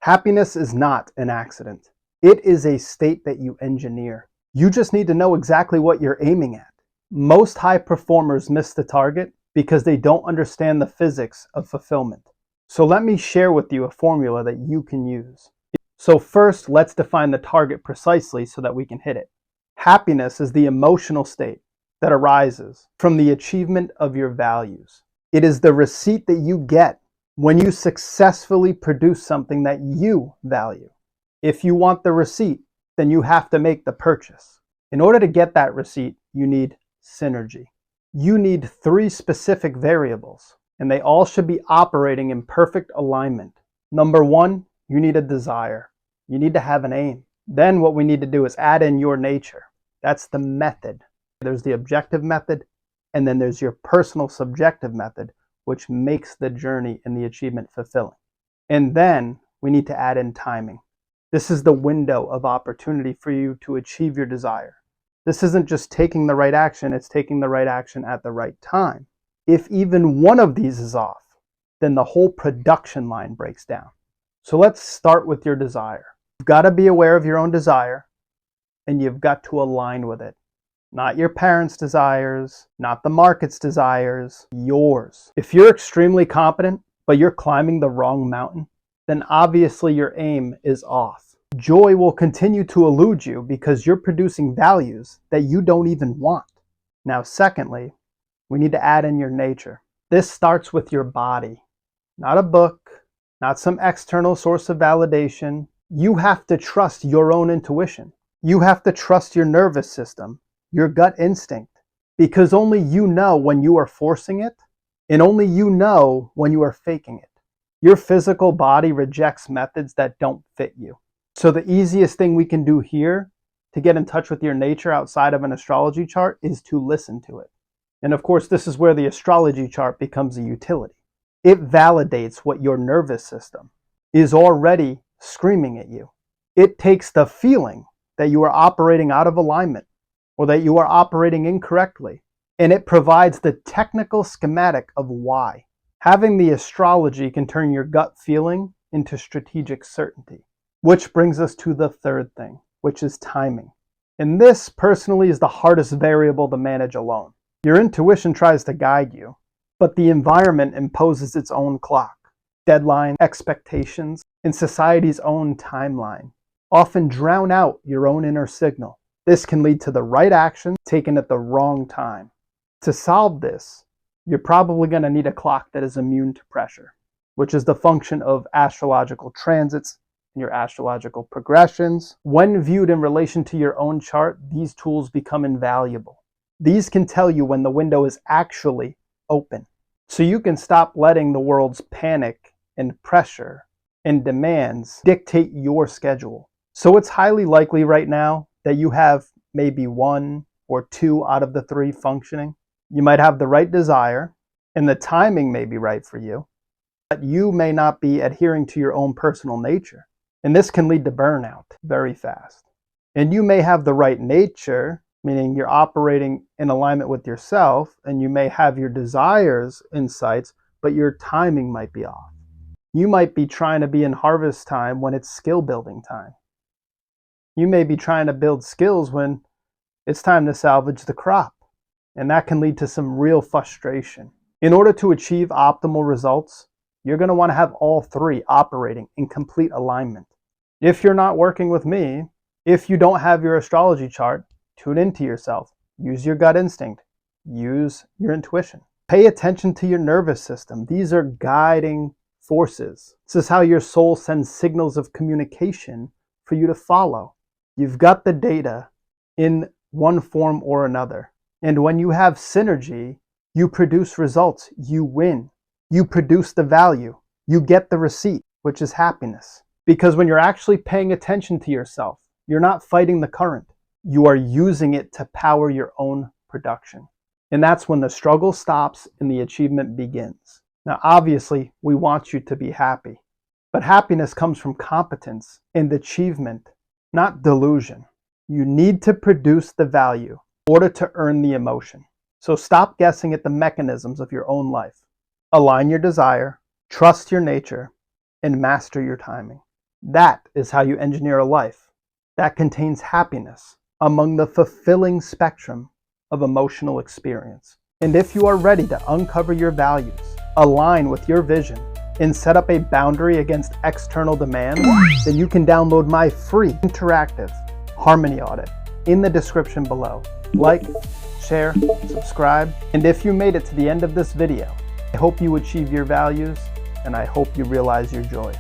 Happiness is not an accident. It is a state that you engineer. You just need to know exactly what you're aiming at. Most high performers miss the target because they don't understand the physics of fulfillment. So let me share with you a formula that you can use. So first, let's define the target precisely so that we can hit it. Happiness is the emotional state that arises from the achievement of your values. It is the receipt that you get when you successfully produce something that you value. If you want the receipt, then you have to make the purchase. In order to get that receipt, you need synergy. You need 3 specific variables, and they all should be operating in perfect alignment. Number 1, you need a desire. You need to have an aim. Then what we need to do is add in your nature. That's the method. There's the objective method, and then there's your personal subjective method, which makes the journey and the achievement fulfilling. And then we need to add in timing. This is the window of opportunity for you to achieve your desire. This isn't just taking the right action, it's taking the right action at the right time. If even one of these is off, then the whole production line breaks down. So let's start with your desire. You've got to be aware of your own desire, and you've got to align with it. Not your parents' desires, not the market's desires, yours. If you're extremely competent, but you're climbing the wrong mountain, then obviously your aim is off. Joy will continue to elude you because you're producing values that you don't even want. Now, secondly, we need to add in your nature. This starts with your body, not a book, not some external source of validation. You have to trust your own intuition. You have to trust your nervous system, your gut instinct, because only you know when you are forcing it, and only you know when you are faking it. Your physical body rejects methods that don't fit you. So the easiest thing we can do here to get in touch with your nature outside of an astrology chart is to listen to it. And of course, this is where the astrology chart becomes a utility. It validates what your nervous system is already screaming at you. It takes the feeling that you are operating out of alignment or that you are operating incorrectly, and it provides the technical schematic of why. Having the astrology can turn your gut feeling into strategic certainty, which brings us to the third thing, which is timing. And this personally is the hardest variable to manage alone. Your intuition tries to guide you, but the environment imposes its own clock, deadline, expectations, and society's own timeline often drown out your own inner signal. This can lead to the right action taken at the wrong time. To solve this, you're probably going to need a clock that is immune to pressure, which is the function of astrological transits and your astrological progressions. When viewed in relation to your own chart, these tools become invaluable. These can tell you when the window is actually open, so you can stop letting the world's panic and pressure and demands dictate your schedule. So it's highly likely right now that you have maybe 1 or 2 out of the 3 functioning. You might have the right desire, and the timing may be right for you, but you may not be adhering to your own personal nature. And this can lead to burnout very fast. And you may have the right nature, meaning you're operating in alignment with yourself, and you may have your desires, insights, but your timing might be off. You might be trying to be in harvest time when it's skill building time. You may be trying to build skills when it's time to salvage the crop, and that can lead to some real frustration. In order to achieve optimal results, you're going to want to have all 3 operating in complete alignment. If you're not working with me, if you don't have your astrology chart, tune into yourself. Use your gut instinct. Use your intuition. Pay attention to your nervous system. These are guiding forces. This is how your soul sends signals of communication for you to follow. You've got the data in one form or another. And when you have synergy, you produce results. You win. You produce the value. You get the receipt, which is happiness. Because when you're actually paying attention to yourself, you're not fighting the current. You are using it to power your own production. And that's when the struggle stops and the achievement begins. Now, obviously, we want you to be happy. But happiness comes from competence and achievement, not delusion. You need to produce the value in order to earn the emotion. So stop guessing at the mechanisms of your own life. Align your desire, trust your nature, and master your timing. That is how you engineer a life that contains happiness among the fulfilling spectrum of emotional experience. And if you are ready to uncover your values, align with your vision, and set up a boundary against external demand, then you can download my free interactive Harmony Audit in the description below. Like, share, subscribe, and if you made it to the end of this video, I hope you achieve your values and I hope you realize your joy.